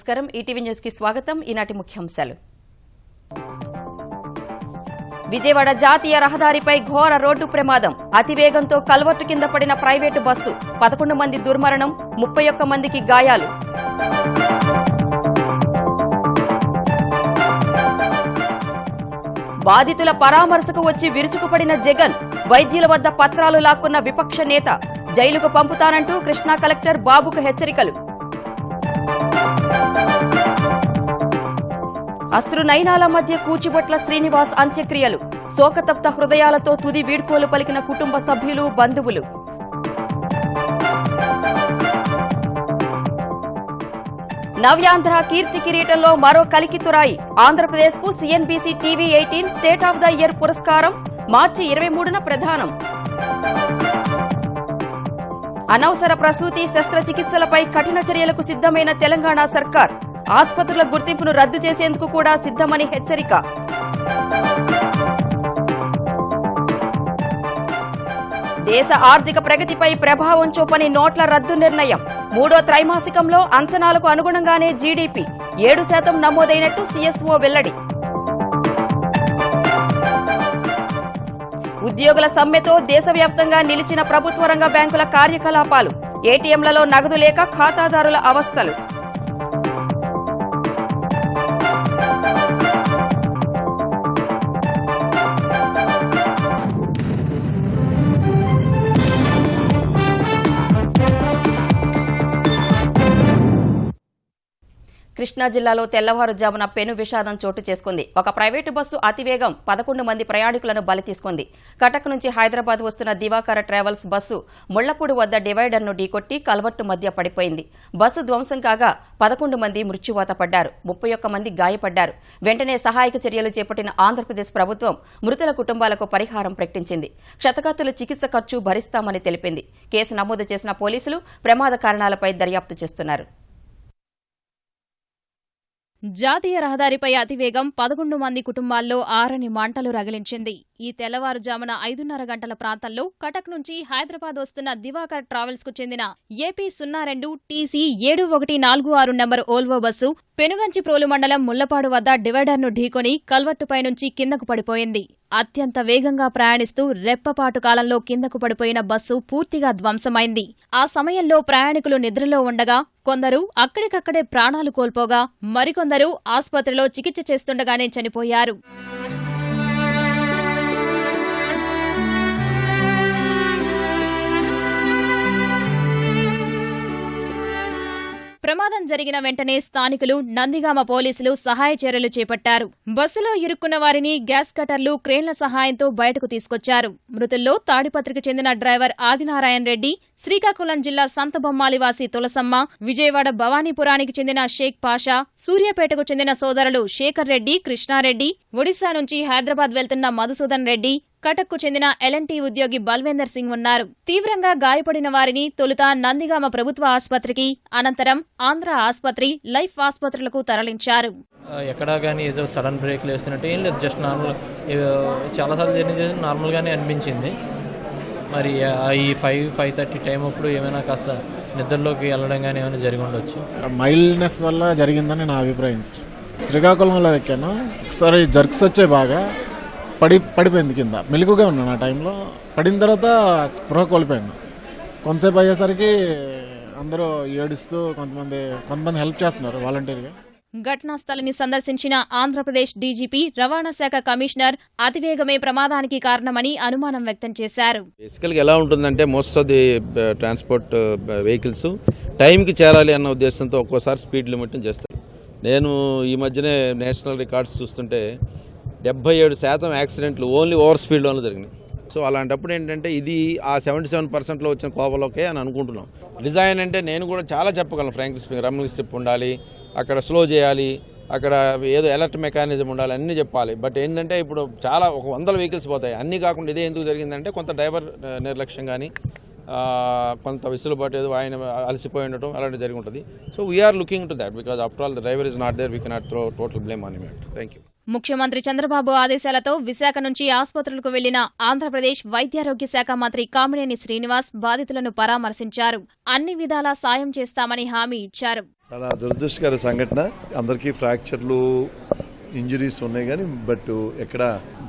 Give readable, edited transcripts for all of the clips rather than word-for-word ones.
నమస్కారం ETV news కి స్వాగతం ఈనాటి ముఖ్యాంశాలు విజయవాడ జాతీయ రహదారిపై ఘోర రోడ్డు ప్రమాదం అతివేగంతో కల్వర్టు కింద పడిన ప్రైవేటు బస్సు 11 మంది దుర్మరణం 31 మందికి గాయాలు బాధితుల పరామర్శకు వచ్చి విరుచుకుపడిన జగన్ వైద్యుల వద్ద పత్రాలు లాక్కున్న విపక్ష నేత జైలుకు పంపుతానంటూ కృష్ణా కలెక్టర్ బాబుకు హెచ్చరికలు అశ్రు నయనాల మధ్య కూచిబొట్ల శ్రీనివాస్ అంత్యక్రియలు శోకతప్త హృదయాలతో తుది వీడ్కోలు పలికిన కుటుంబ సభ్యులు బంధువులు నవ్యాంధ్ర కీర్తి కిరీటంలో మరో కలికితురాయి ఆంధ్రప్రదేశ్ కు CNBC TV 18 state of the year పురస్కారం మార్చి 23న ప్రదానం అనవసర ప్రసూతి శస్త్రచికిత్సలపై కఠిన చర్యలకు సిద్దమైన తెలంగాణ సర్కార్ ఆసుపత్రుల గుర్తింపును రద్దు చేసేందుకు కూడా సిద్దమని హెచ్చరిక దేశ ఆర్థిక ప్రగతిపై ప్రభావం చూపని నోట్ల రద్దు నిర్ణయం మూడో త్రైమాసికంలో అంచనాలకు అనుగుణంగానే జీడీపీ 7% నమోదైనట్టు సీఎస్ఓ వెల్లడి ఉద్యోగుల సమ్మెతో దేశవ్యాప్తంగా నిలిచిన ప్రభుత్వ రంగ బ్యాంకుల కార్యకలాపాలు ఏటీఎంలలో నగదు లేక ఖాతాదారుల అవస్థలు కృష్ణా జిల్లాలో తెల్లవారుజామున పెను విషాదం చోటు చేసుకుంది ఒక ప్రైవేటు బస్సు అతివేగం 11 మంది ప్రయాణికులను బలి తీసుకుంది కటక్ నుంచి హైదరాబాద్ వస్తున్న దివాకర ట్రావెల్స్ బస్సు ముళ్లపూడి వద్ద డివైడర్ను ఢీకొట్టి కల్వర్టు మధ్య పడిపోయింది బస్సు ధ్వంసం కాగా 11 మంది మృత్యువాత పడ్డారు 31 మంది గాయపడ్డారు వెంటనే సహాయక చర్యలు చేపట్టిన ఆంధ్రప్రదేశ్ ప్రభుత్వం మృతుల కుటుంబాలకు పరిహారం ప్రకటించింది క్షతగాతుల చికిత్స ఖర్చు భరిస్తామని తెలిపింది కేసు నమోదు చేసిన పోలీసులు ప్రమాద కారణాలపై దర్యాప్తు చేస్తున్నారు జాతీయ రహదారిపై అతివేగం 11 మంది కుటుంబాల్లో ఆరని మంటలు రగిలించింది ఈ తెల్లవారుజామున 5:30 గంటల ప్రాంతంలో కటక్ నుంచి హైదరాబాద్ వస్తున్న దివాకర్ ట్రావెల్స్ కు చెందిన AP 02 TC 7146 number Volvo bus Penuganchiprolu మండలం ముళ్లపాడు వద్ద డివైడర్ను ఢీకొని కల్వర్టుపై నుంచి కిందకు పడిపోయింది అత్యంత వేగంగా ప్రయాణిస్తూ రెప్పపాటు కాలంలో కిందకు పడిపోయిన బస్సు పూర్తిగా ధ్వంసమైంది ఆ సమయంలో ప్రయాణికులు నిద్రలో ఉండగా కొందరు అక్కడికక్కడే ప్రాణాలు కోల్పోగా మరికొందరు ఆసుపత్రిలో చికిత్స చేస్తుండగానే చనిపోయారు ప్రమాదం జరిగిన వెంటనే స్థానికులు నందిగామ పోలీసులు సహాయ చర్యలు చేపట్టారు బస్సులో ఇరుక్కున్న వారిని గ్యాస్ కటర్లు క్రేన్ల సహాయంతో బయటకు తీసుకొచ్చారు మృతుల్లో తాడిపత్రికి చెందిన డ్రైవర్ ఆదినారాయణ రెడ్డి శ్రీకాకుళం జిల్లా సంతబొమ్మాలివాసి తులసమ్మ విజయవాడ భవానీపురానికి చెందిన షేక్ పాషా సూర్యాపేటకు చెందిన సోదరులు శేఖర్ రెడ్డి కృష్ణారెడ్డి ఒడిశా నుంచి హైదరాబాద్ వెళ్తున్న మధుసూదన్ రెడ్డి కటక్కు చెందిన ఎల్ఎన్టీ ఉద్యోగి బల్వేందర్ సింగ్ ఉన్నారు తీవ్రంగా గాయపడిన వారిని తొలుత నందిగామ ప్రభుత్వ ఆసుపత్రికి అనంతరం ఆంధ్ర ఆసుపత్రి లైఫ్ ఆసుపత్రులకు తరలించారు ఎక్కడా కానీ ఏదో సడన్ బ్రేక్లు వేస్తున్నట్టు ఏం లేదు జస్ట్ నార్మల్ చాలాసార్లు జర్నీ చేసి నార్మల్గానే అనిపించింది మరి ఈ 5:30 టైం అప్పుడు ఏమైనా కాస్త నిద్రలోకి వెళ్ళడం కానీ ఏమైనా జరిగి ఉండొచ్చు మైల్డ్నెస్ వల్ల జరిగిందని నా అభిప్రాయం శ్రీకాకుళంలో ఎక్కాను ఒకసారి జర్క్స్ వచ్చాయి బాగా పడిపోయింది కింద మెలుగుగా ఉన్నాను ఆ టైంలో పడిన తర్వాత స్పృహ కోల్పోయాను కొంతసేపు అయ్యేసరికి అందరూ ఏడుస్తూ కొంతమంది హెల్ప్ చేస్తున్నారు వాలంటీర్గా ఘటనా స్థలిని సందర్శించిన ఆంధ్రప్రదేశ్ డీజీపీ రవాణా శాఖ కమిషనర్ అతివేగమే ప్రమాదానికి కారణమని అనుమానం వ్యక్తం చేశారు బేసికల్గా ఎలా ఉంటుందంటే most of the transport vehicles టైంకి చేరాలి అన్న ఉద్దేశంతో ఒక్కోసారి స్పీడ్ లిమిట్ చేస్తారు నేను ఈ మధ్యనే నేషనల్ రికార్డ్స్ చూస్తుంటే 77% యాక్సిడెంట్లు ఓన్లీ ఓవర్ స్పీడ్లోనే జరిగినాయి సో అలాంటప్పుడు ఏంటంటే ఇది ఆ 77%లో వచ్చిన కోపలోకే అని అనుకుంటున్నాం డిజైన్ అంటే నేను కూడా చాలా చెప్పగలను ఫ్రాంక్లీ స్పీకింగ్ రమ్మింగ్ స్ట్రిప్ ఉండాలి అక్కడ స్లో చేయాలి అక్కడ ఏదో ఎలర్ట్ మెకానిజం ఉండాలి అన్నీ చెప్పాలి బట్ ఏంటంటే ఇప్పుడు చాలా 100 వెహికల్స్ పోతాయి అన్నీ కాకుండా ఇదే ఎందుకు జరిగిందంటే కొంత డ్రైవర్ నిర్లక్ష్యం కానీ కొంత విసులుబాటు ఏదో ఆయన అలసిపోయి ఉండటం అలాంటివి జరిగి ఉంటుంది so we are looking to that because after all the driver is not there we cannot throw total blame on him. Thank you. ముఖ్యమంత్రి చంద్రబాబు ఆదేశాలతో విశాఖ నుంచి ఆసుపత్రులకు వెళ్లిన ఆంధ్రప్రదేశ్ వైద్యారోగ్య శాఖ మంత్రి కామినేని శ్రీనివాస్ బాధితులను పరామర్శించారు అన్ని విధాలా సాయం చేస్తామని హామీ ఇచ్చారు చాలా దురదృష్టకర సంఘటన. అందరికీ ఫ్రాక్చర్లు, ఇంజరీస్ ఉన్నాయి కానీ బట్ ఎక్కడ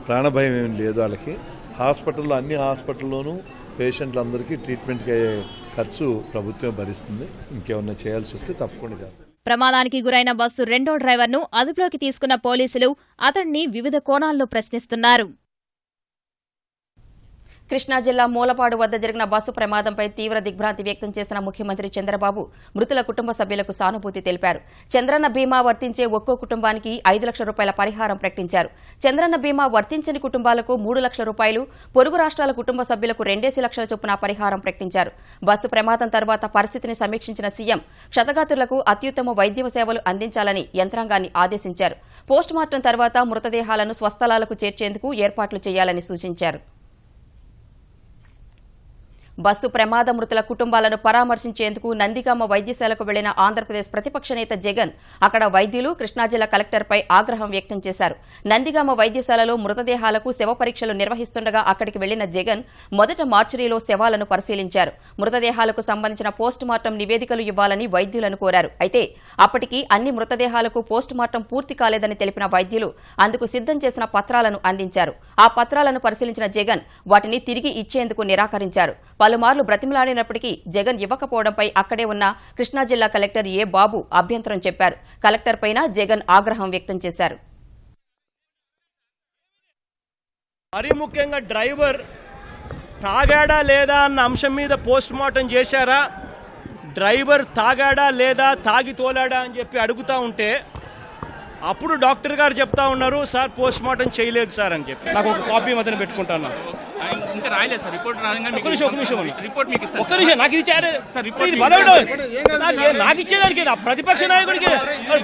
ప్రాణభయం ఏం లేదు వాళ్ళకి. హాస్పిటల్లో అన్ని హాస్పిటల్లోనూ పేషెంట్లందరికీ ట్రీట్మెంట్కి అయ్యే ఖర్చు ప్రభుత్వం భరిస్తుంది. ఇంకేమన్నా చేయాల్సి వస్తే తప్పకుండా చేస్తాం. ప్రమాదానికి గురైన బస్సు రెండో డ్రైవర్ను అదుపులోకి తీసుకున్న పోలీసులు అతన్ని వివిధ కోణాల్లో ప్రశ్నిస్తున్నారు. కృష్ణా జిల్లా మూలపాడు వద్ద జరిగిన బస్సు ప్రమాదంపై తీవ్ర దిగ్భ్రాంతి వ్యక్తం చేసిన ముఖ్యమంత్రి చంద్రబాబు మృతుల కుటుంబ సభ్యులకు సానుభూతి తెలిపారు. చంద్రన్న బీమా వర్తించే ఒక్కో కుటుంబానికి 5 లక్షల రూపాయల పరిహారం ప్రకటించారు. చంద్రన్న బీమా వర్తించని కుటుంబాలకు 3 లక్షల రూపాయలు, పొరుగు రాష్ట్రాల కుటుంబ సభ్యులకు 2 లక్షల చొప్పున పరిహారం ప్రకటించారు. బస్సు ప్రమాదం తర్వాత పరిస్థితిని సమీక్షించిన సీఎం క్షతగాత్రులకు అత్యుత్తమ వైద్య సేవలు అందించాలని యంత్రాంగాన్ని ఆదేశించారు. పోస్టుమార్టం తర్వాత మృతదేహాలను స్వస్థలాలకు చేర్చేందుకు ఏర్పాట్లు చేయాలని సూచించారు. బస్సు ప్రమాద మృతుల కుటుంబాలను పరామర్శించేందుకు నందిగామ వైద్యశాలకు వెళ్లిన ఆంధ్రప్రదేశ్ ప్రతిపక్ష నేత జగన్ అక్కడ వైద్యులు కృష్ణా జిల్లా కలెక్టర్పై ఆగ్రహం వ్యక్తం చేశారు. నందిగామ వైద్యశాలలో మృతదేహాలకు శవ పరీక్షలు నిర్వహిస్తుండగా అక్కడికి వెళ్లిన జగన్ మొదట మార్చురీలో శవాలను పరిశీలించారు. మృతదేహాలకు సంబంధించిన పోస్టుమార్టం నివేదికలు ఇవ్వాలని వైద్యులను కోరారు. అయితే అప్పటికి అన్ని మృతదేహాలకు పోస్టుమార్టం పూర్తి కాలేదని తెలిపిన వైద్యులు అందుకు సిద్దం చేసిన పత్రాలను అందించారు. ఆ పత్రాలను పరిశీలించిన జగన్ వాటిని తిరిగి ఇచ్చేందుకు నిరాకరించారు. పలుమార్లు బ్రతిమలాడినప్పటికీ జగన్ ఇవ్వకపోవడంపై అక్కడే ఉన్న కృష్ణా జిల్లా కలెక్టర్ ఏ బాబు అభ్యంతరం చెప్పారు. కలెక్టర్ పైన జగన్ ఆగ్రహం వ్యక్తం చేశారు. మరీ ముఖ్యంగా డ్రైవర్ తాగాడా లేదా అన్న అంశం మీద పోస్ట్ మార్టం చేశారా, డ్రైవర్ తాగాడా లేదా తాగి తోలాడా అని చెప్పి అడుగుతా ఉంటే అప్పుడు డాక్టర్ గారు చెప్తా ఉన్నారు, సార్ పోస్ట్ మార్టం చేయలేదు సార్ అని చెప్పి. నాకు ఒక కాపీ మధ్యన పెట్టుకుంటాను. ఇంకా రాయలేదు సార్ రిపోర్ట్ రాగానే ఒక్క నిమిషం రిపోర్ట్ మీకు ఇస్తాను. ఒక్క నిమిషం నాకు ఇచ్చారు నాకు ఇచ్చేదానికి ప్రతిపక్ష నాయకుడికి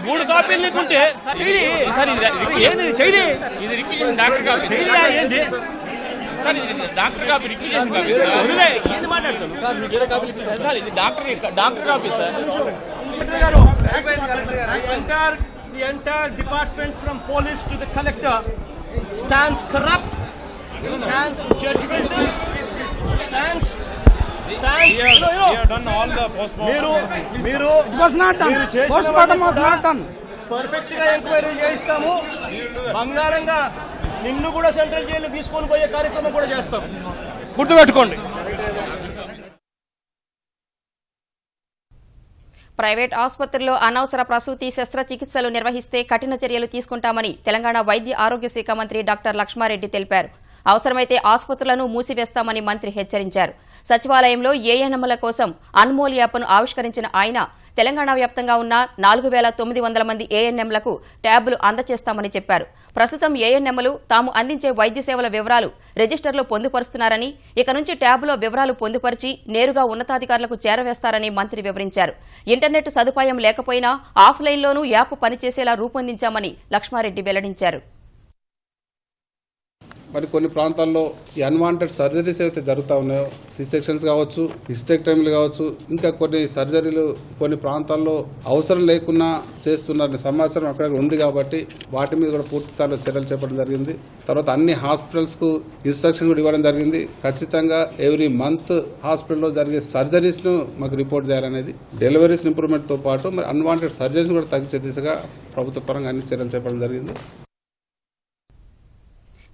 3 కాపీలు నీకుంటే ఏంది చేయి ఇది రిక్విజిషన్ డాక్టర్ కాపీ ఏంది సార్, ఇది డాక్టర్ కాపీ రిక్విజిషన్ కాపీ ఏంది మాట్లాడుతాను సార్, ఇది doctor copy sir. The entire department from police to the collector stands corrupt, stands judgmental, stands We have done all the postmortem. It was not done. Postmortem was not done. Perfect గా enquiry చేయిస్తాము. బంగారంగా నిన్ను కూడా central jail తీసుకొని పోయే కార్యక్రమం కూడా చేస్తాం. గుర్తుపెట్టుకోండి. ప్రైవేట్ ఆసుపత్రుల్లో అనవసర ప్రసూతి శస్త్రచికిత్సలు నిర్వహిస్తే కఠిన చర్యలు తీసుకుంటామని తెలంగాణ వైద్య ఆరోగ్య శాఖ మంత్రి డాక్టర్ లక్ష్మారెడ్డి తెలిపారు. అవసరమైతే ఆసుపత్రులను మూసివేస్తామని మంత్రి హెచ్చరించారు. సచివాలయంలో ఏఎన్ఎంల కోసం అన్మోల్ యాప్ను ఆవిష్కరించిన ఆయన తెలంగాణ వ్యాప్తంగా ఉన్న 4,900 మంది ఏఎన్ఎంలకు ట్యాబ్లు అందజేస్తామని చెప్పారు. ప్రస్తుతం ఏఎన్ఎంలు తాము అందించే వైద్య సేవల వివరాలు రిజిస్టర్లో పొందుపరుస్తున్నారని, ఇక నుంచి ట్యాబ్లో వివరాలు పొందుపరిచి నేరుగా ఉన్నతాధికారులకు చేరవేస్తారని మంత్రి వివరించారు. ఇంటర్నెట్ సదుపాయం లేకపోయినా ఆఫ్లైన్లోనూ యాప్ పనిచేసేలా రూపొందించామని లక్ష్మారెడ్డి వెల్లడించారు. మరి కొన్ని ప్రాంతాల్లో ఈ అన్వాంటెడ్ సర్జరీస్ అయితే జరుగుతూ ఉన్నాయో, సి సెక్షన్స్ కావచ్చు, హిస్టెక్టమీలు కావచ్చు, ఇంకా కొన్ని సర్జరీలు కొన్ని ప్రాంతాల్లో అవసరం లేకున్నా చేస్తున్న సమాచారం అక్కడ ఉంది. కాబట్టి వాటి మీద కూడా పూర్తి స్థాయిలో చర్యలు చేపట్టడం జరిగింది. తర్వాత అన్ని హాస్పిటల్స్ కు ఇన్స్ట్రక్షన్ కూడా ఇవ్వడం జరిగింది. ఖచ్చితంగా ఎవ్రీ మంత్ హాస్పిటల్లో జరిగే సర్జరీస్ ను మాకు రిపోర్ట్ చేయాలనేది, డెలివరీస్ ఇంప్రూవ్మెంట్ తో పాటు మరి అన్వాంటెడ్ సర్జరీస్ కూడా తగ్గించే దిశగా ప్రభుత్వ పరంగా అన్ని చర్యలు చేపట్టడం జరిగింది.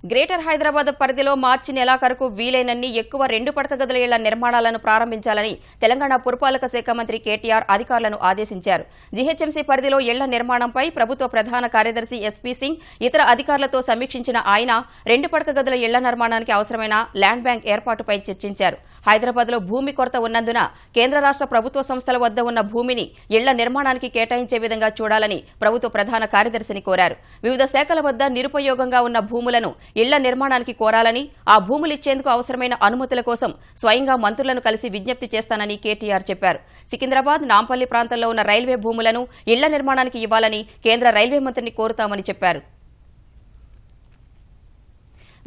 గ్రేటర్ హైదరాబాద్ పరిధిలో మార్చి నెలాఖరుకు వీలైనన్ని ఎక్కువ 2 పడక గదుల ఇళ్ల నిర్మాణాలను ప్రారంభించాలని తెలంగాణ పురపాలక శాఖ మంత్రి కేటీఆర్ అధికారులను ఆదేశించారు. జీహెచ్ఎంసీ పరిధిలో ఇళ్ల నిర్మాణంపై ప్రభుత్వ ప్రధాన కార్యదర్శి ఎస్పీ సింగ్ ఇతర అధికారులతో సమీక్షించిన ఆయన 2 పడక గదుల ఇళ్ల నిర్మాణానికి అవసరమైన ల్యాండ్ బ్యాంక్ ఏర్పాటుపై చర్చించారు. హైదరాబాద్లో భూమి కొరత ఉన్నందున కేంద్ర రాష్ట్ర ప్రభుత్వ సంస్థల వద్ద ఉన్న భూమిని ఇళ్ల నిర్మాణానికి కేటాయించే విధంగా చూడాలని ప్రభుత్వ ప్రధాన కార్యదర్శిని కోరారు. వివిధ శాఖల వద్ద నిరుపయోగంగా ఉన్న భూములను ఇళ్ల నిర్మాణానికి కోరాలని, ఆ భూములిచ్చేందుకు అవసరమైన అనుమతుల కోసం స్వయంగా మంత్రులను కలిసి విజ్ఞప్తి చేస్తానని కేటీఆర్ చెప్పారు. సికింద్రాబాద్, నాంపల్లి ప్రాంతంలో ఉన్న రైల్వే భూములను ఇళ్ల నిర్మాణానికి ఇవ్వాలని కేంద్ర రైల్వే మంత్రిని కోరుతామని చెప్పారు.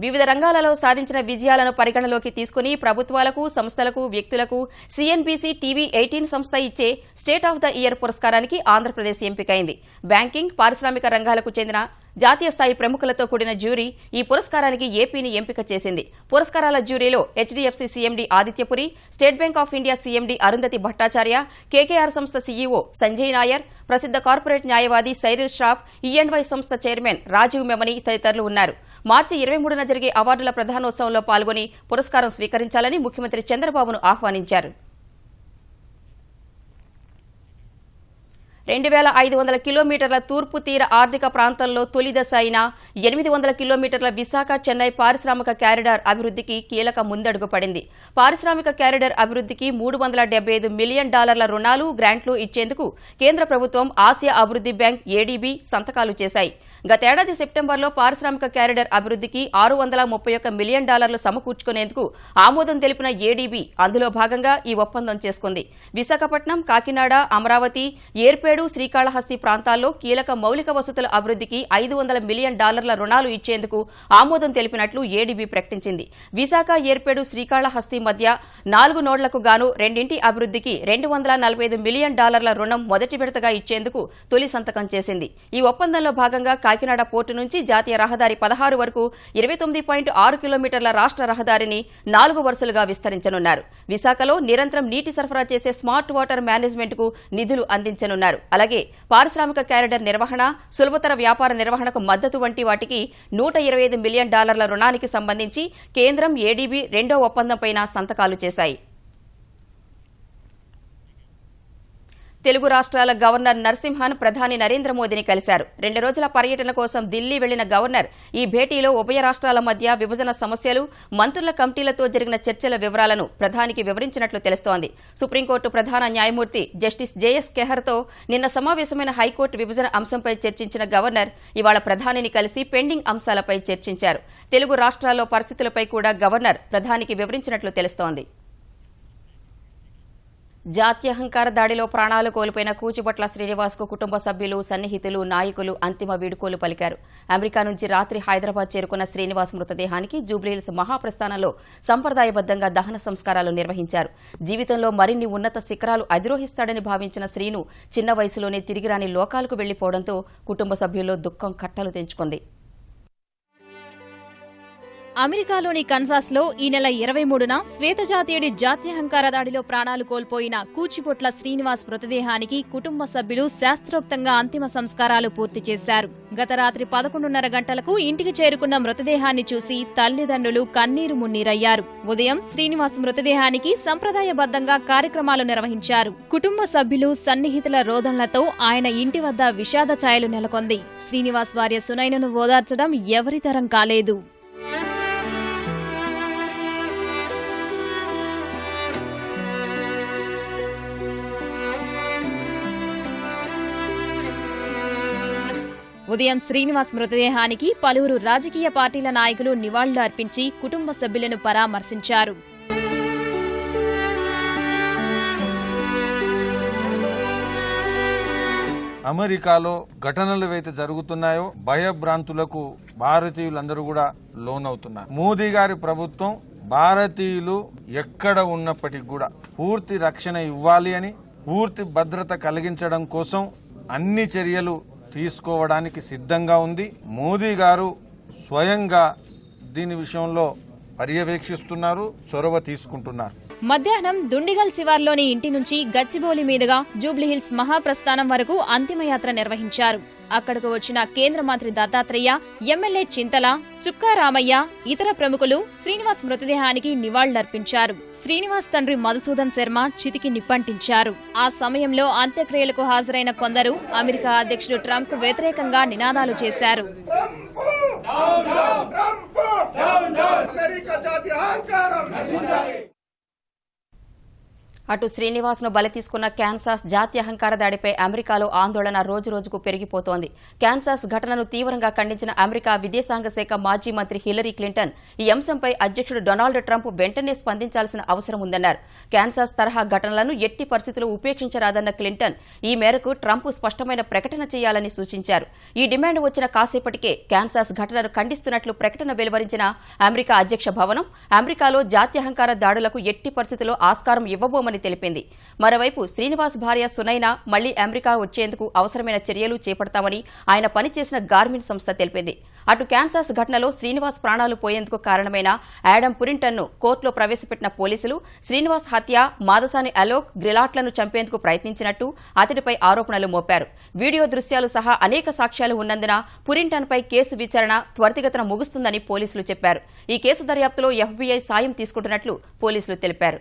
వివిధ రంగాలలో సాధించిన విజయాలను పరిగణలోకి తీసుకుని ప్రభుత్వాలకు, సంస్థలకు, వ్యక్తులకు సిఎన్బిసి టీవీ 18 సంస్థ ఇచ్చే state of the year పురస్కారానికి Andhra Pradesh ఎంపికైంది. Banking, పారిశ్రామిక రంగాలకు చెందిన జాతీయ స్థాయి ప్రముఖులతో కూడిన జ్యూరీ ఈ పురస్కారానికి ఏపీని ఎంపిక చేసింది. పురస్కారాల జ్యూరీలో HDFC CMD Aditya Puri, state bank of India CMD Arundhati Bhattacharya, KKR సంస్థ సీఈఓ సంజయ్ నాయర్, ప్రసిద్ధ కార్పొరేట్ న్యాయవాది సైరిల్ ష్రాఫ్, ఈఎండ్వై సంస్థ చైర్మన్ రాజీవ్ మెమని తదితరులు ఉన్నారు. మార్చి 23న జరిగే అవార్డుల ప్రధానోత్సవంలో పాల్గొని పురస్కారం స్వీకరించాలని ముఖ్యమంత్రి చంద్రబాబును ఆహ్వానించారు. 2500 కిలోమీటర్ల తూర్పు తీర ఆర్థిక ప్రాంతంలో తొలి దశ అయిన 800 కిలోమీటర్ల విశాఖ చెన్నై పారిశ్రామిక కారిడార్ అభివృద్ధికి కీలక ముందడుగు పడింది. పారిశ్రామిక కారిడార్ అభివృద్ధికి $375 మిలియన్ రుణాలు, గ్రాంట్లు ఇచ్చేందుకు కేంద్ర ప్రభుత్వం, ఆసియా అభివృద్ధి బ్యాంక్ ఏడీబీ సంతకాలు చేశాయి. గతేడాది సెప్టెంబర్లో పారిశ్రామిక కారిడార్ అభివృద్ధికి $631 మిలియన్ సమకూర్చుకునేందుకు ఆమోదం తెలిపిన ఏడీబీ అందులో భాగంగా ఈ ఒప్పందం చేసుకుంది. విశాఖపట్నం, కాకినాడ, అమరావతి, ఏర్పేడు, శ్రీకాళహస్తి ప్రాంతాల్లో కీలక మౌలిక వసతుల అభివృద్ధికి $500 మిలియన్ రుణాలు ఇచ్చేందుకు ఆమోదం తెలిపినట్లు ఏడీబీ ప్రకటించింది. విశాఖ, ఏర్పేడు, శ్రీకాళహస్తి మధ్య 4 నోడ్లకు గాను రెండింటి అభివృద్ధికి $245 మిలియన్ రుణం మొదటి విడతగా ఇచ్చేందుకు తొలి సంతకం చేసింది. ఈ ఒప్పందంలో భాగంగా కాకినాడ పోర్టు నుంచి జాతీయ రహదారి 16 వరకు 29.6 కిలోమీటర్ల రాష్ట్ర రహదారిని 4 వరుసలుగా విస్తరించనున్నారు. విశాఖలో నిరంతరం నీటి సరఫరా చేసే స్మార్ట్ వాటర్ మేనేజ్మెంట్ కు నిధులు అందించనున్నారు. అలాగే పారిశ్రామిక కారిడార్ నిర్వహణ, సులభతర వ్యాపార నిర్వహణకు మద్దతు వంటి వాటికి $125 మిలియన్ రుణానికి సంబంధించి కేంద్రం, ఏడీబీ రెండో ఒప్పందంపై సంతకాలు చేశాయి. తెలుగు రాష్ట్రాల గవర్నర్ నరసింహన్ ప్రధాని నరేంద్ర మోదీని కలిశారు. 2 రోజుల పర్యటన కోసం ఢిల్లీ వెళ్లిన గవర్నర్ ఈ భేటీలో ఉభయ రాష్ట్రాల మధ్య విభజన సమస్యలు, మంత్రుల కమిటీలతో జరిగిన చర్చల వివరాలను ప్రధానికి వివరించినట్లు తెలుస్తోంది. సుప్రీంకోర్టు ప్రధాన న్యాయమూర్తి జస్టిస్ జేఎస్ కెహర్తో నిన్న సమావేశమైన హైకోర్టు విభజన అంశంపై చర్చించిన గవర్నర్ ఇవాళ ప్రధానిని కలిసి పెండింగ్ అంశాలపై చర్చించారు. తెలుగు రాష్ట్రాల్లో పరిస్థితులపై కూడా గవర్నర్ ప్రధానికి వివరించినట్లు తెలుస్తోంది. జాత్యహంకార దాడిలో ప్రాణాలు కోల్పోయిన కూచిభొట్ల శ్రీనివాస్ కు కుటుంబ సభ్యులు, సన్నిహితులు, నాయకులు అంతిమ వీడ్కోలు పలికారు. అమెరికా నుంచి రాత్రి హైదరాబాద్ చేరుకున్న శ్రీనివాస్ మృతదేహానికి జూబ్లీహిల్స్ మహాప్రస్థానంలో సంప్రదాయబద్దంగా దహన సంస్కారాలు నిర్వహించారు. జీవితంలో మరిన్ని ఉన్నత శిఖరాలు అధిరోహిస్తాడని భావించిన శ్రీను చిన్న వయసులోనే తిరిగిరాని లోకాలకు వెళ్లిపోవడంతో కుటుంబ సభ్యుల్లో దుఃఖం కట్టలు తెంచుకుంది. అమెరికాలోని కన్సాస్లో ఈ నెల 23న శ్వేతజాతీయుడి జాత్యహంకార దాడిలో ప్రాణాలు కోల్పోయిన కూచిభొట్ల శ్రీనివాస్ మృతదేహానికి కుటుంబ సభ్యులు శాస్త్రోక్తంగా అంతిమ సంస్కారాలు పూర్తి చేశారు. గత రాత్రి 11:30 గంటలకు ఇంటికి చేరుకున్న మృతదేహాన్ని చూసి తల్లిదండ్రులు కన్నీరు మున్నీరయ్యారు. ఉదయం శ్రీనివాస్ మృతదేహానికి సంప్రదాయబద్దంగా కార్యక్రమాలు నిర్వహించారు. కుటుంబ సభ్యులు, సన్నిహితుల రోదనలతో ఆయన ఇంటి వద్ద విషాద ఛాయలు నెలకొంది. శ్రీనివాస్ భార్య సునైనను ఓదార్చడం ఎవరితరం కాలేదు. ఉదయం శ్రీనివాస్ మృతదేహానికి పలువురు రాజకీయ పార్టీల నాయకులు నివాళులు అర్పించి కుటుంబ సభ్యులను పరామర్శించారు. అమెరికాలో ఘటనలు ఏవైతే జరుగుతున్నాయో భయభ్రాంతులకు భారతీయులందరూ కూడా లోనవుతున్నారు. మోదీ గారి ప్రభుత్వం భారతీయులు ఎక్కడ ఉన్నప్పటికీ కూడా పూర్తి రక్షణ ఇవ్వాలి అని, పూర్తి భద్రత కలిగించడం కోసం అన్ని చర్యలు తీసుకోవడానికి సిద్ధంగా ఉంది. మోదీ గారు స్వయంగా దీని విషయంలో పర్యవేక్షిస్తున్నారు, చొరవ తీసుకుంటున్నారు. మధ్యాహ్నం దుండిగల్ శివార్లోని ఇంటి నుంచి గచ్చిబౌలి మీదుగా జూబ్లీహిల్స్ మహాప్రస్థానం వరకు అంతిమయాత్ర నిర్వహించారు. అక్కడకు వచ్చిన కేంద్ర మంత్రి దత్తాత్రేయ, ఎమ్మెల్యే చింతల, చుక్కా రామయ్య, ఇతర ప్రముఖులు శ్రీనివాస్ మృతదేహానికి నివాళులర్పించారు. శ్రీనివాస్ తండ్రి మధుసూదన్ శర్మ చితికి నిప్పంటించారు. ఆ సమయంలో అంత్యక్రియలకు హాజరైన కొందరు అమెరికా అధ్యక్షుడు ట్రంప్ కు వ్యతిరేకంగా నినాదాలు చేశారు. అటు శ్రీనివాస్ను బలి తీసుకున్న క్యాన్సాస్ జాత్యహంకార దాడిపై అమెరికాలో ఆందోళన రోజురోజుకు పెరిగిపోతోంది. క్యాన్సాస్ ఘటనను తీవ్రంగా ఖండించిన అమెరికా విదేశాంగ శాఖ మాజీ మంత్రి హిల్లరీ క్లింటన్ ఈ అంశంపై అధ్యక్షుడు డొనాల్డ్ ట్రంప్ వెంటనే స్పందించాల్సిన అవసరం ఉందన్నారు. క్యాన్సాస్ తరహా ఘటనలను ఎట్టి పరిస్థితుల్లో ఉపేక్షించరాదన్న క్లింటన్ ఈ మేరకు ట్రంప్ స్పష్టమైన ప్రకటన చేయాలని సూచించారు. ఈ డిమాండ్ వచ్చిన కాసేపటికే క్యాన్సాస్ ఘటనను ఖండిస్తున్నట్లు ప్రకటన వెలువరించిన అమెరికా అధ్యక్ష భవనం అమెరికాలో జాత్యహంకార దాడులకు ఎట్టి పరిస్థితుల్లో ఆస్కారం ఇవ్వబోమని తెలిపింది. మరోవైపు శ్రీనివాస్ భార్య సునైన మళ్లీ అమెరికా వచ్చేందుకు అవసరమైన చర్యలు చేపడతామని ఆయన పనిచేసిన గార్మిన్ సంస్థ తెలిపింది. అటు క్యాన్సాస్ ఘటనలో శ్రీనివాస్ ప్రాణాలు పోయేందుకు కారణమైన యాడమ్ పురింటన్ను కోర్టులో ప్రవేశపెట్టిన పోలీసులు శ్రీనివాస్ హత్య, మాదసాని అలోక్ గ్రిలాట్లను చంపేందుకు ప్రయత్నించినట్టు అతడిపై ఆరోపణలు మోపారు. వీడియో దృశ్యాలు సహా అనేక సాక్ష్యాలు ఉన్నందున పురింటన్పై కేసు విచారణ త్వరితగతిన ముగుస్తుందని పోలీసులు చెప్పారు. ఈ కేసు దర్యాప్తులో FBI సాయం తీసుకుంటున్నట్లు పోలీసులు తెలిపారు.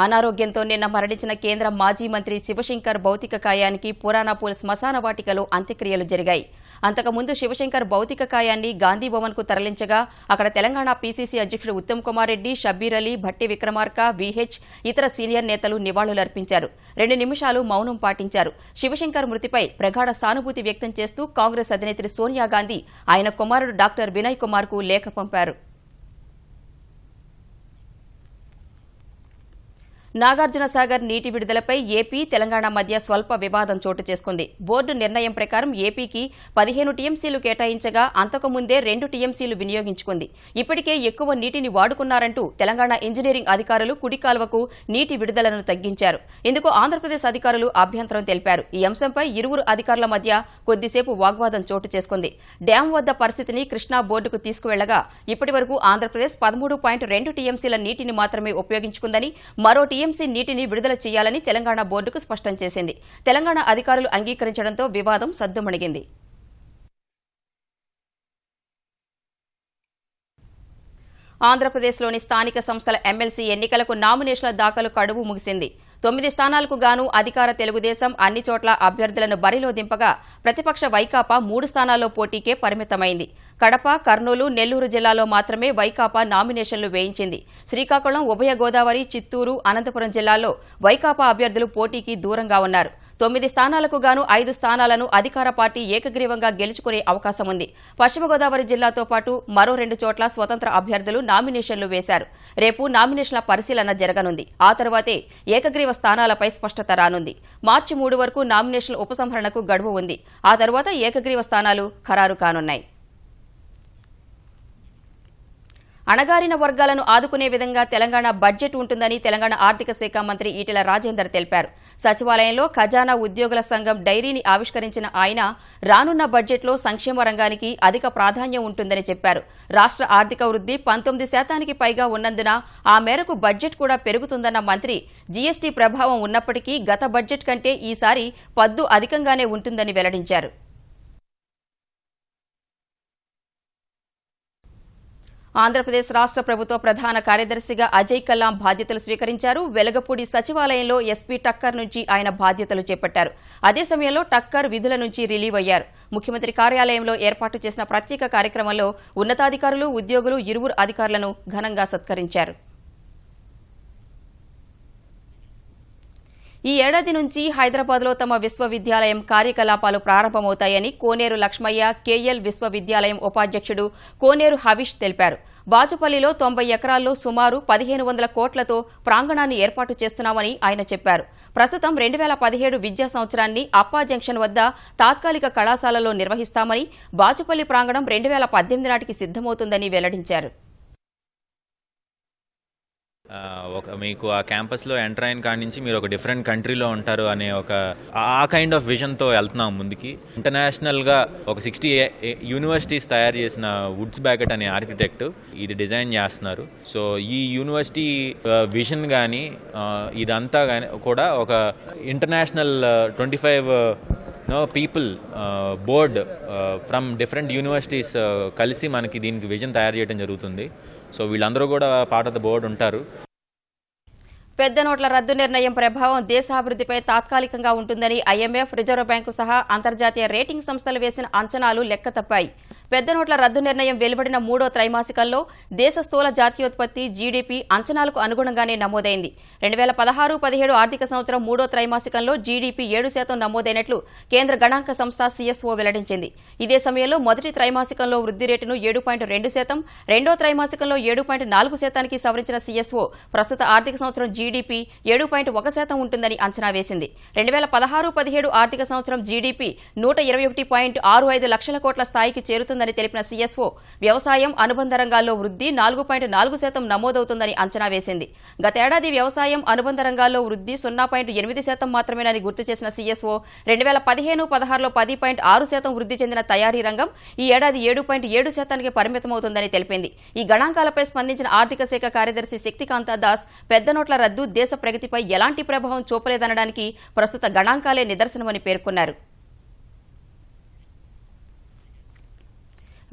అనారోగ్యంతో నిన్న మరణించిన కేంద్ర మాజీ మంత్రి శివశంకర్ భౌతిక కాయానికి పురాణపూల్ శ్మశాన వాటికలో అంత్యక్రియలు జరిగాయి. అంతకుముందు శివశంకర్ భౌతిక కాయాన్ని గాంధీభవన్ కు తరలించగా అక్కడ తెలంగాణ PCC అధ్యక్షుడు ఉత్తమ్ కుమార్ రెడ్డి, షబ్బీర్ అలీ, భట్టి విక్రమార్క, VH ఇతర సీనియర్ నేతలు నివాళులర్పించారు. 2 నిమిషాలు మౌనం పాటించారు. శివశంకర్ మృతిపై ప్రగాఢ సానుభూతి వ్యక్తం చేస్తూ కాంగ్రెస్ అధినేత్రి సోనియా గాంధీ ఆయన కుమారుడు డాక్టర్ వినయ్ కుమార్ కు లేఖ పంపారు. నాగార్జునసాగర్ నీటి విడుదలపై ఏపీ, తెలంగాణ మధ్య స్వల్ప వివాదం చోటు చేసుకుంది. బోర్డు నిర్ణయం ప్రకారం ఏపీకి 15 టీఎంసీలు కేటాయించగా అంతకుముందే 2 టీఎంసీలు వినియోగించుకుంది. ఇప్పటికే ఎక్కువ నీటిని వాడుకున్నారంటూ తెలంగాణ ఇంజనీరింగ్ అధికారులు కుడి కాల్వకు నీటి విడుదలను తగ్గించారు. ఇందుకు ఆంధ్రప్రదేశ్ అధికారులు అభ్యంతరం తెలిపారు. ఈ అంశంపై ఇరువురు అధికారుల మధ్య కొద్దిసేపు వాగ్వాదం చోటు చేసుకుంది. డ్యాం వద్ద పరిస్థితిని కృష్ణా బోర్డుకు తీసుకువెళ్లగా ఇప్పటి వరకు ఆంధ్రప్రదేశ్ 13.2 టీఎంసీల నీటిని మాత్రమే ఉపయోగించుకుందని, మరో టీఎంసీ నీటిని విడుదల చేయాలని తెలంగాణ బోర్డుకు స్పష్టం చేసింది. తెలంగాణ అధికారులు అంగీకరించడంతో వివాదం సద్దుమణిగింది. ఆంధ్రప్రదేశ్లోని స్థానిక సంస్థల ఎమ్మెల్సీ ఎన్నికలకు నామినేషన్ల దాఖలు గడువు ముగిసింది. 9 స్థానాలకు గాను అధికార తెలుగుదేశం అన్ని చోట్ల అభ్యర్థులను బరిలో దింపగా ప్రతిపక్ష వైకాపా 3 స్థానాల్లో పోటీకే పరిమితమైంది. కడప, కర్నూలు, నెల్లూరు జిల్లాలో మాత్రమే వైకాపా నామినేషన్లు వేయించింది. శ్రీకాకుళం, ఉభయ గోదావరి, చిత్తూరు, అనంతపురం జిల్లాల్లో వైకాపా అభ్యర్థులు పోటీకి దూరంగా ఉన్నారు. 9 స్థానాలకు గాను 5 స్థానాలను అధికార పార్టీ ఏకగ్రీవంగా గెలుచుకునే అవకాశం ఉంది. పశ్చిమ గోదావరి జిల్లాతో పాటు మరో 2 చోట్ల స్వతంత్ర అభ్యర్థులు నామినేషన్లు వేశారు. రేపు నామినేషన్ల పరిశీలన జరగనుంది. ఆ తర్వాతే ఏకగ్రీవ స్థానాలపై స్పష్టత రానుంది. మార్చి 3 వరకు నామినేషన్ల ఉపసంహరణకు గడువు ఉంది. ఆ తర్వాత ఏకగ్రీవ స్థానాలు ఖరారు కానున్నాయి. అణగారిన వర్గాలను ఆదుకునే విధంగా తెలంగాణ బడ్జెట్ ఉంటుందని తెలంగాణ ఆర్థిక శాఖ మంత్రి ఈటెల రాజేందర్ తెలిపారు. సచివాలయంలో ఖజానా ఉద్యోగుల సంఘం డైరీని ఆవిష్కరించిన ఆయన రానున్న బడ్జెట్లో సంక్షేమ రంగానికి అధిక ప్రాధాన్యం ఉంటుందని చెప్పారు. రాష్ట్ర ఆర్థిక వృద్ధి 19% పైగా ఉన్నందున ఆ మేరకు బడ్జెట్ కూడా పెరుగుతుందన్న మంత్రి జీఎస్టీ ప్రభావం ఉన్నప్పటికీ గత బడ్జెట్ కంటే ఈసారి పద్దు అధికంగానే ఉంటుందని వెల్లడించారు. ఆంధ్రప్రదేశ్ రాష్ట్ర ప్రభుత్వ ప్రధాన కార్యదర్శిగా అజయ్ కల్లాం బాధ్యతలు స్వీకరించారు. వెలగపూడి సచివాలయంలో ఎస్పీ టక్కర్ నుంచి ఆయన బాధ్యతలు చేపట్టారు. అదే సమయంలో టక్కర్ విధుల నుంచి రిలీవ్ అయ్యారు. ముఖ్యమంత్రి కార్యాలయంలో ఏర్పాటు చేసిన ప్రత్యేక కార్యక్రమంలో ఉన్నతాధికారులు, ఉద్యోగులు ఇరువురు అధికారులను ఘనంగా సత్కరించారు. ఈ ఏడాది నుంచి హైదరాబాద్లో తమ విశ్వవిద్యాలయం కార్యకలాపాలు ప్రారంభమవుతాయని కోనేరు లక్ష్మయ్య కేఎల్ విశ్వవిద్యాలయం ఉపాధ్యక్షుడు కోనేరు హవిష్ తెలిపారు. బాచుపల్లిలో 90 ఎకరాల్లో సుమారు 1500 కోట్లతో ప్రాంగణాన్ని ఏర్పాటు చేస్తున్నామని ఆయన చెప్పారు. ప్రస్తుతం 2017 విద్యా సంవత్సరాన్ని అప్పా జంక్షన్ వద్ద తాత్కాలిక కళాశాలలో నిర్వహిస్తామని, బాచుపల్లి ప్రాంగణం 2018 నాటికి సిద్దమవుతుందని వెల్లడించారు. మీకు ఆ క్యాంపస్లో ఎంటర్ అయిన కాడి నుంచి మీరు ఒక డిఫరెంట్ కంట్రీలో ఉంటారు అనే ఆ కైండ్ ఆఫ్ విజన్తో వెళ్తున్నాం ముందుకి. ఇంటర్నేషనల్గా ఒక 60 యూనివర్సిటీస్ తయారు చేసిన వుడ్స్ బ్యాకెట్ అనే ఆర్కిటెక్ట్ ఇది డిజైన్ చేస్తున్నారు. సో ఈ యూనివర్సిటీ విజన్ కానీ ఇదంతా కానీ కూడా ఒక international 25 people board from different universities కలిసి మనకి దీనికి విజన్ తయారు చేయడం జరుగుతుంది. సో వీళ్ళందరూ కూడా పార్ట్ ఆఫ్ ద బోర్డు ఉంటారు. పెద్ద నోట్ల రద్దు నిర్ణయం ప్రభావం దేశాభివృద్ధిపై తాత్కాలికంగా ఉంటుందని IMF, రిజర్వ్ బ్యాంకు సహా అంతర్జాతీయ రేటింగ్ సంస్థలు వేసిన అంచనాలు లెక్కతప్పాయి. పెద్ద నోట్ల రద్దు నిర్ణయం వెలువడిన 3వ త్రైమాసికంలో దేశ స్థూల జాతీయోత్పత్తి జీడీపీ అంచనాలకు అనుగుణంగానే నమోదైంది. 2016-17 ఆర్థిక సంవత్సరం 3వ త్రైమాసికంలో జీడీపీ 7% నమోదైనట్లు కేంద్ర గణాంక సంస్థ CSO వెల్లడించింది. ఇదే సమయంలో మొదటి త్రైమాసికంలో వృద్ధి రేటును 7.2%, రెండో త్రైమాసికంలో 7.4%కి సవరించిన CSO ప్రస్తుత ఆర్థిక సంవత్సరం జీడీపీ 7.1% ఉంటుందని అంచనా వేసింది. 2016-17 ఆర్థిక సంవత్సరం జీడీపీ 121.65 లక్షల కోట్ల స్థాయికి చేరుతుంది పెరుగుతుందని తెలిపిన సీఎస్ఓ వ్యవసాయం అనుబంధ రంగాల్లో వృద్ధి 4.4% నమోదవుతుందని అంచనా వేసింది. గతేడాది వ్యవసాయం అనుబంధ రంగాల్లో వృద్ధి 0.8% మాత్రమేనని గుర్తు చేసిన సీఎస్ఓ 2015-16లో 10.6% వృద్ధి చెందిన తయారీ రంగం ఈ ఏడాది 7.7%కి పరిమితమవుతుందని తెలిపింది. ఈ గణాంకాలపై స్పందించిన ఆర్థిక శాఖ కార్యదర్శి శక్తికాంత దాస్ పెద్ద నోట్ల రద్దు దేశ ప్రగతిపై ఎలాంటి ప్రభావం చూపలేదనడానికి ప్రస్తుత గణాంకాలే నిదర్శనమని పేర్కొన్నారు.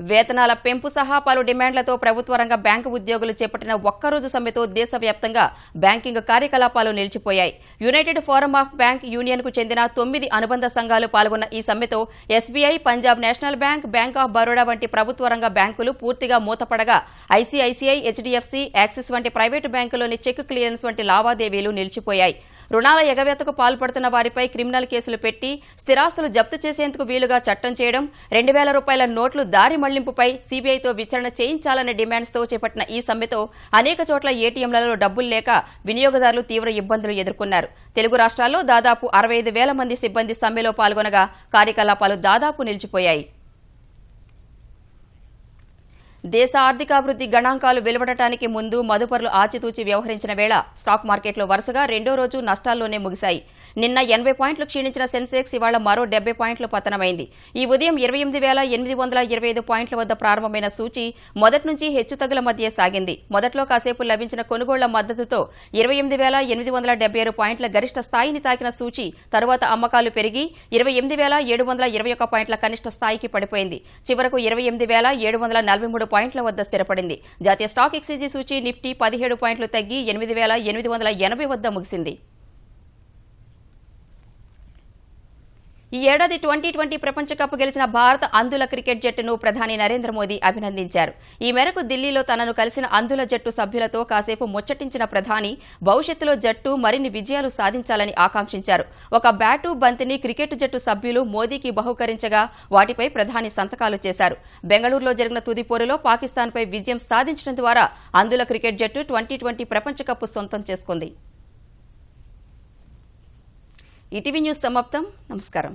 వేతనాల పెంపు సహా పలు డిమాండ్లతో ప్రభుత్వ రంగ బ్యాంకు ఉద్యోగులు చేపట్టిన ఒక్కరోజు సమ్మెతో దేశవ్యాప్తంగా బ్యాంకింగ్ కార్యకలాపాలు నిలిచిపోయాయి. యునైటెడ్ ఫోరం ఆఫ్ బ్యాంక్ యూనియన్కు చెందిన 9 అనుబంధ సంఘాలు పాల్గొన్న ఈ సమ్మెతో SBI, Punjab National Bank, Bank of Baroda వంటి ప్రభుత్వ రంగ బ్యాంకులు పూర్తిగా మూతపడగా ఐసీఐసీఐ, హెచ్డీఎఫ్సీ, యాక్సిస్ వంటి ప్రైవేటు బ్యాంకుల్లోని చెక్ క్లియరెన్స్ వంటి లావాదేవీలు నిలిచిపోయాయి. రుణాల ఎగవేతకు పాల్పడుతున్న వారిపై క్రిమినల్ కేసులు పెట్టి స్థిరాస్తులు జప్తు చేసేందుకు వీలుగా చట్టం చేయడం, 2,000 రూపాయల నోట్లు దారి మళ్లింపుపై సీబీఐతో విచారణ చేయించాలనే డిమాండ్స్తో చేపట్టిన ఈ సమ్మెతో అనేక చోట్ల ఏటీఎంలలో డబ్బులు లేక వినియోగదారులు తీవ్ర ఇబ్బందులు ఎదుర్కొన్నారు. తెలుగు రాష్ట్రాల్లో దాదాపు 65,000 మంది సిబ్బంది సమ్మెలో పాల్గొనగా కార్యకలాపాలు దాదాపు నిలిచిపోయాయి. దేశ ఆర్థికాభివృద్ది గణాంకాలు వెలువడటానికి ముందు మదుపరులు ఆచితూచి వ్యవహరించిన వేళ స్టాక్ మార్కెట్లో వరుసగా రెండో రోజు నష్టాల్లోనే ముగిశాయి. నిన్న 80 పాయింట్లు క్షీణించిన సెన్సెక్స్ ఇవాళ మరో 70 పాయింట్లు పతనమైంది. ఈ ఉదయం 28,825 పాయింట్ల వద్ద ప్రారంభమైన సూచీ మొదటి నుంచి హెచ్చుతగ్గుల మధ్య సాగింది. మొదట్లో కాసేపు లభించిన కొనుగోళ్ల మద్దతుతో 28,876 పాయింట్ల గరిష్ట స్థాయిని తాకిన సూచీ తరువాత అమ్మకాలు పెరిగి 28,721 పాయింట్ల కనిష్ట స్థాయికి పడిపోయింది. చివరకు 28,743 పాయింట్ల వద్ద స్థిరపడింది. జాతీయ స్టాక్ ఎక్స్చేంజి సూచీ నిఫ్టీ 17 పాయింట్లు తగ్గి 8,880 వద్ద ముగిసింది. ఈ ఏడాది 2020 ప్రపంచ కప్ గెలిచిన భారత అంధుల క్రికెట్ జట్టును ప్రధాని నరేంద్ర మోదీ అభినందించారు. ఈ మేరకు ఢిల్లీలో తనను కలిసిన అంధుల జట్టు సభ్యులతో కాసేపు ముచ్చటించిన ప్రధాని భవిష్యత్తులో జట్టు మరిన్ని విజయాలు సాధించాలని ఆకాంక్షించారు. ఒక బ్యాటు, బంతిని క్రికెట్ జట్టు సభ్యులు మోదీకి బహుకరించగా వాటిపై ప్రధాని సంతకాలు చేశారు. బెంగళూరులో జరిగిన తుది పోరులో పాకిస్తాన్పై విజయం సాధించడం ద్వారా అంధుల క్రికెట్ జట్టు 2020 ప్రపంచ కప్ సొంతం చేసుకుంది. ఈటీవీ న్యూస్ సమాప్తం. నమస్కారం.